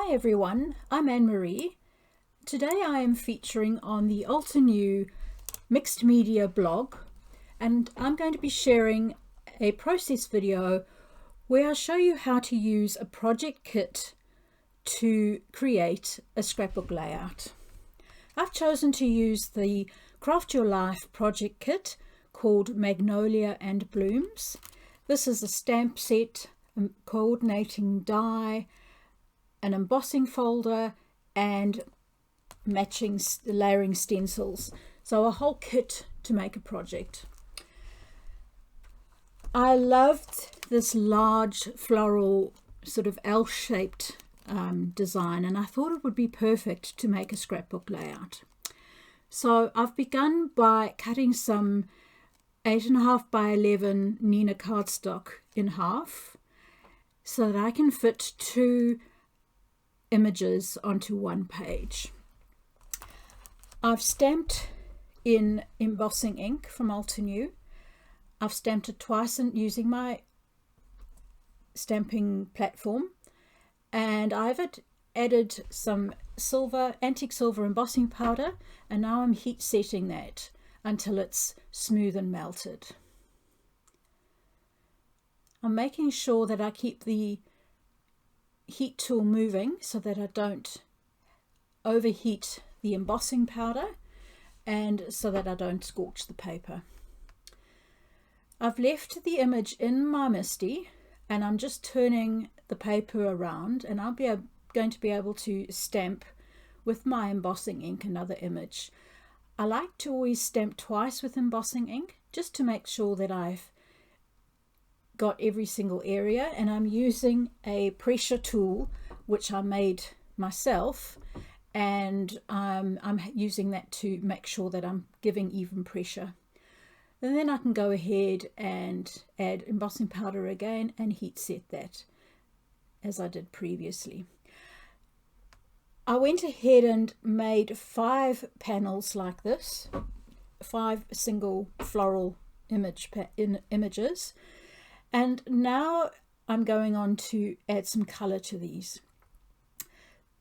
Hi everyone, I'm Anne-Marie. Today I am featuring on the Altenew mixed media blog, and I'm going to be sharing a process video where I show you how to use a project kit to create a scrapbook layout. I've chosen to use the Craft Your Life project kit called Magnolia and Blooms. This is a stamp set, a coordinating die, an embossing folder and matching layering stencils. So a whole kit to make a project. I loved this large floral sort of L-shaped design, and I thought it would be perfect to make a scrapbook layout. So I've begun by cutting some 8.5 by 11 Nina cardstock in half so that I can fit 2 images onto one page. I've stamped in embossing ink from Altenew. I've stamped it twice using my stamping platform, and I've added some antique silver embossing powder, and now I'm heat setting that until it's smooth and melted. I'm making sure that I keep the heat tool moving so that I don't overheat the embossing powder and so that I don't scorch the paper. I've left the image in my MISTI and I'm just turning the paper around, and I'll be going to be able to stamp with my embossing ink another image. I like to always stamp twice with embossing ink just to make sure that I've got every single area, and I'm using a pressure tool which I made myself, and I'm using that to make sure that I'm giving even pressure. And then I can go ahead and add embossing powder again and heat set that as I did previously. I went ahead and made 5 panels like this, 5 single floral images. And now I'm going on to add some colour to these.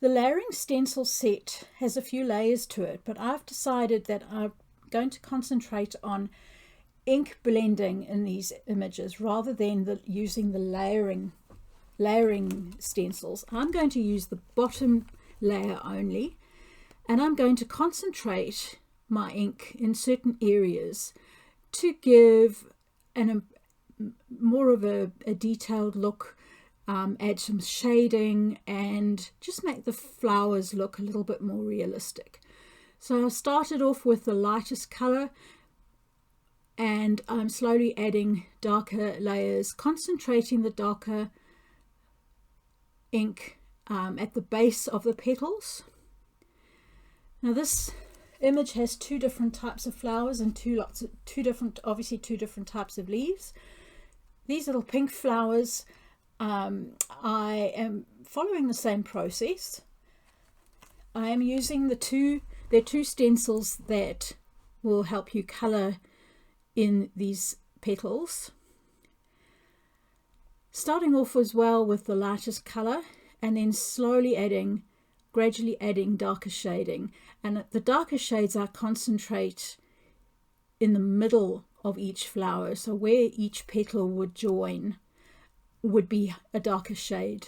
The layering stencil set has a few layers to it, but I've decided that I'm going to concentrate on ink blending in these images rather than using the layering stencils. I'm going to use the bottom layer only, and I'm going to concentrate my ink in certain areas to give more of a detailed look, add some shading and just make the flowers look a little bit more realistic. So I started off with the lightest color, and I'm slowly adding darker layers, concentrating the darker ink at the base of the petals. Now this image has 2 different types of flowers and obviously two different types of leaves. These little pink flowers, I am following the same process. I am using there are 2 stencils that will help you colour in these petals. Starting off as well with the lightest colour, and then gradually adding darker shading. And the darker shades I concentrate in the middle of each flower, so where each petal would join would be a darker shade.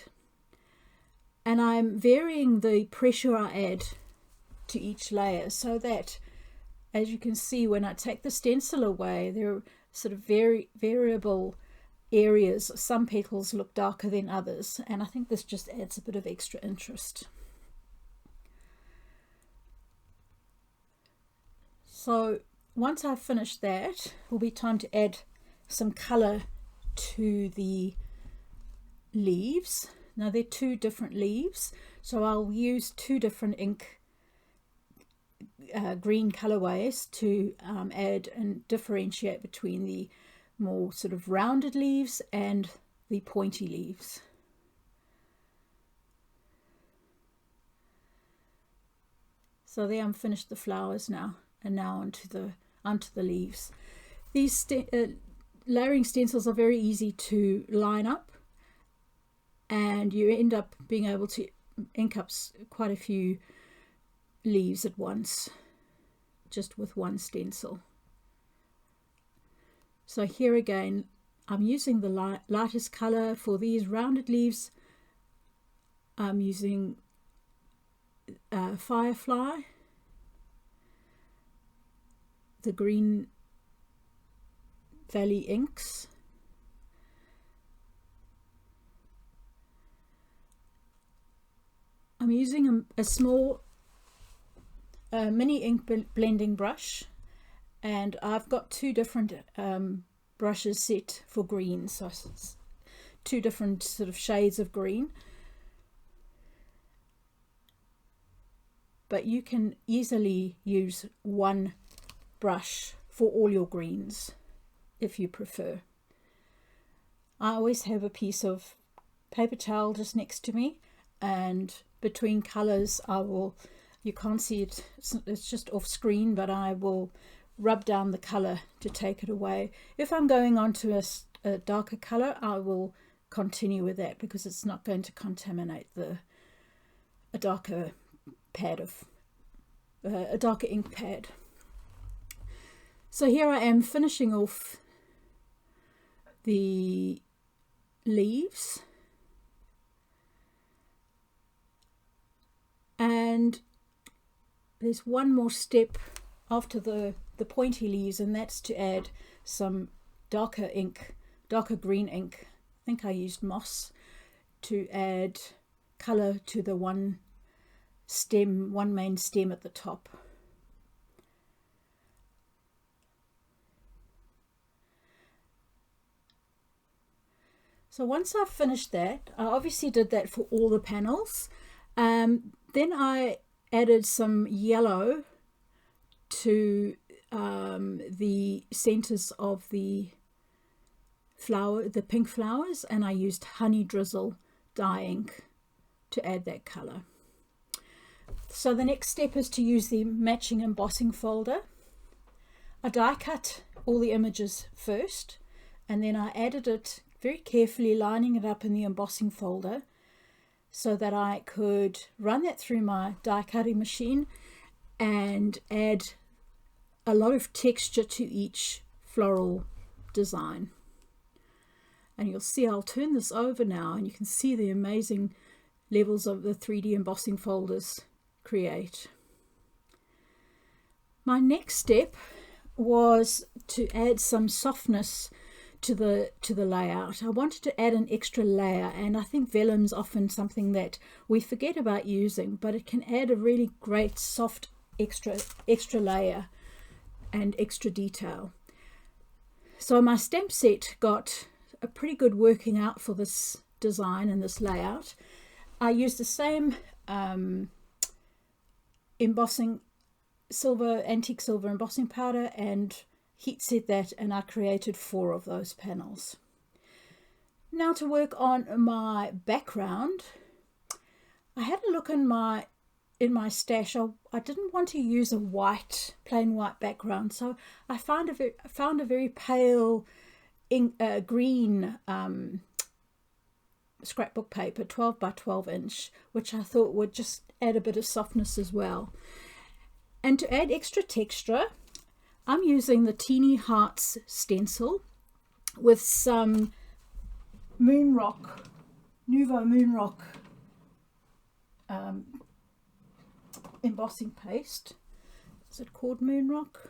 And I'm varying the pressure I add to each layer so that, as you can see, when I take the stencil away, there are sort of variable areas. Some petals look darker than others, and I think this just adds a bit of extra interest. So once I've finished that, it will be time to add some colour to the leaves. Now they're 2 different leaves, so I'll use 2 different ink green colorways to add and differentiate between the more sort of rounded leaves and the pointy leaves. So there, I'm finished the flowers now, and now onto the leaves. These layering stencils are very easy to line up, and you end up being able to ink up quite a few leaves at once, just with one stencil. So here again, I'm using the lightest color for these rounded leaves. I'm using Firefly, the Green Valley inks. I'm using a small mini ink blending brush, and I've got two different brushes set for green, so two different sort of shades of green. But you can easily use one brush for all your greens if you prefer. I always have a piece of paper towel just next to me, and between colors I will, you can't see it, it's just off screen, but I will rub down the color to take it away. If I'm going on to a darker color, I will continue with that because it's not going to contaminate a darker pad of a darker ink pad. So here I am finishing off the leaves, and there's one more step after the pointy leaves, and that's to add some darker ink, darker green ink. I think I used moss to add color to the one main stem at the top. So once I've finished that, I obviously did that for all the panels. Then I added some yellow to the centers of the pink flowers, and I used honey drizzle dye ink to add that color. So the next step is to use the matching embossing folder. I die cut all the images first, and then I added it very carefully, lining it up in the embossing folder so that I could run that through my die cutting machine and add a lot of texture to each floral design. And you'll see, I'll turn this over now and you can see the amazing levels of the 3D embossing folders create. My next step was to add some softness to the layout. I wanted to add an extra layer, and I think vellum's often something that we forget about using, but it can add a really great soft extra layer and extra detail. So my stamp set got a pretty good working out for this design and this layout. I used the same embossing antique silver embossing powder and heat set that, and I created 4 of those panels. Now to work on my background, I had a look in my stash. I didn't want to use a plain white background, so I found a very pale green scrapbook paper, 12 by 12 inch, which I thought would just add a bit of softness as well. And to add extra texture, I'm using the Teeny Hearts stencil with some Nouveau Moonrock embossing paste. Is it called Moonrock?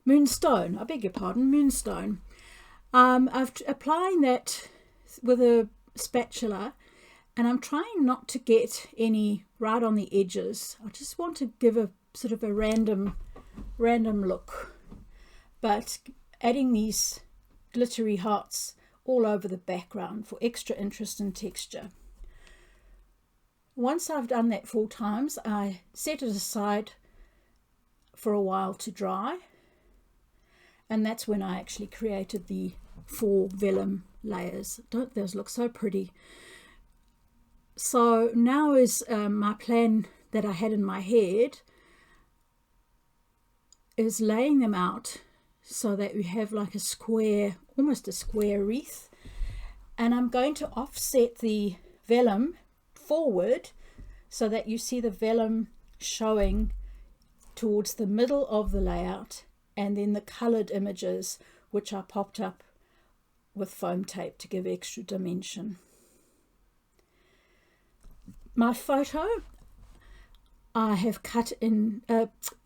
Moonstone, I beg your pardon, Moonstone. I've applying that with a spatula, and I'm trying not to get any right on the edges. I just want to give a sort of a random look, but adding these glittery hearts all over the background for extra interest and texture. Once I've done that 4 times, I set it aside for a while to dry, and that's when I actually created the 4 vellum layers. Don't those look so pretty? So now is my plan that I had in my head is laying them out so that we have like a square, almost a square wreath, and I'm going to offset the vellum forward so that you see the vellum showing towards the middle of the layout, and then the coloured images which are popped up with foam tape to give extra dimension. My photo I have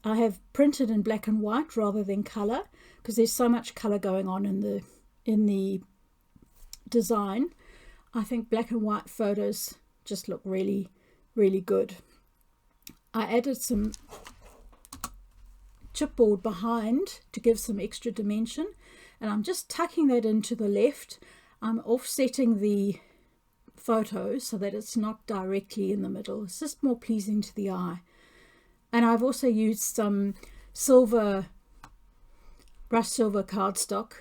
I have printed in black and white rather than colour, because there's so much colour going on in the design. I think black and white photos just look really, really good. I added some chipboard behind to give some extra dimension, and I'm just tucking that into the left. I'm offsetting the photo so that it's not directly in the middle. It's just more pleasing to the eye. And I've also used some brushed silver cardstock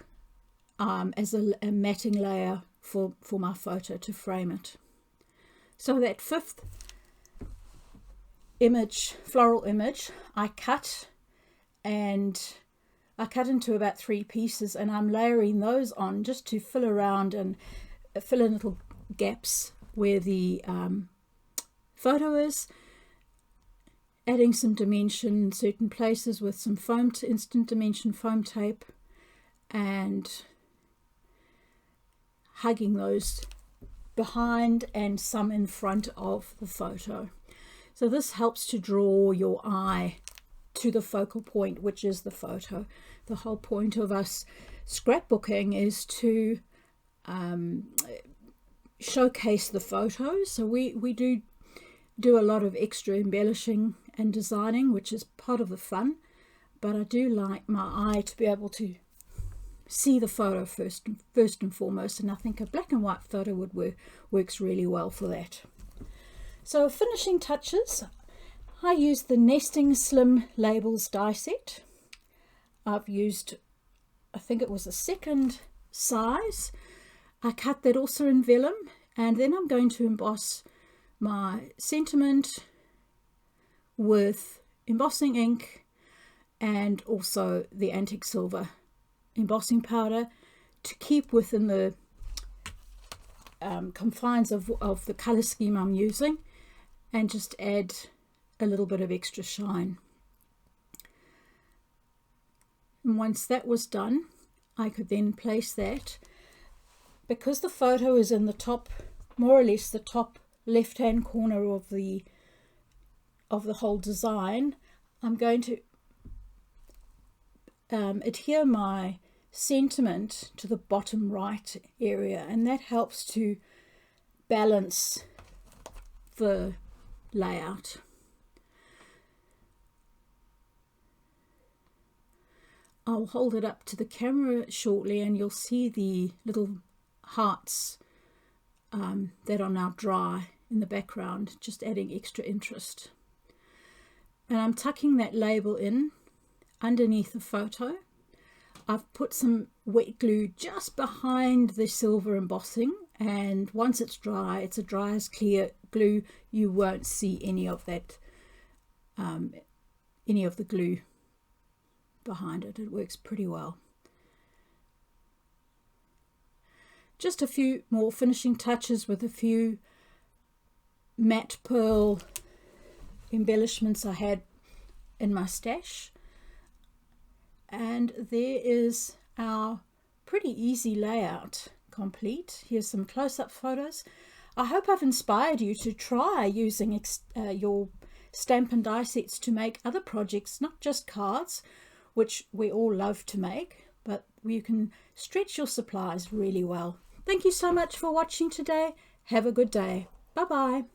as a matting layer for my photo to frame it. So that fifth image, floral image, I cut into about 3 pieces, and I'm layering those on just to fill around and fill in little gaps where the photo is, adding some dimension in certain places with some instant dimension foam tape, and hugging those behind and some in front of the photo. So this helps to draw your eye to the focal point, which is the photo. The whole point of us scrapbooking is to showcase the photos. So we do a lot of extra embellishing and designing, which is part of the fun, but I do like my eye to be able to see the photo first and foremost, and I think a black and white photo works really well for that. So finishing touches, I used the Nesting Slim Labels die set. I've used, I think it was a second size. I cut that also in vellum, and then I'm going to emboss my sentiment with embossing ink and also the antique silver embossing powder to keep within the confines of the colour scheme I'm using, and just add a little bit of extra shine. And once that was done, I could then place that, because the photo is in the top, more or less the top left hand corner of the whole design, I'm going to adhere my sentiment to the bottom right area, and that helps to balance the layout. I'll hold it up to the camera shortly and you'll see the little hearts that are now dry in the background, just adding extra interest. And I'm tucking that label in underneath the photo. I've put some wet glue just behind the silver embossing, and once it's dry, it's a dry as clear glue, you won't see any of that, any of the glue behind it. It works pretty well. Just a few more finishing touches with a few matte pearl embellishments I had in my stash. And there is our pretty easy layout complete. Here's some close-up photos. I hope I've inspired you to try using your stamp and die sets to make other projects, not just cards, which we all love to make, but you can stretch your supplies really well. Thank you so much for watching today. Have a good day. Bye-bye.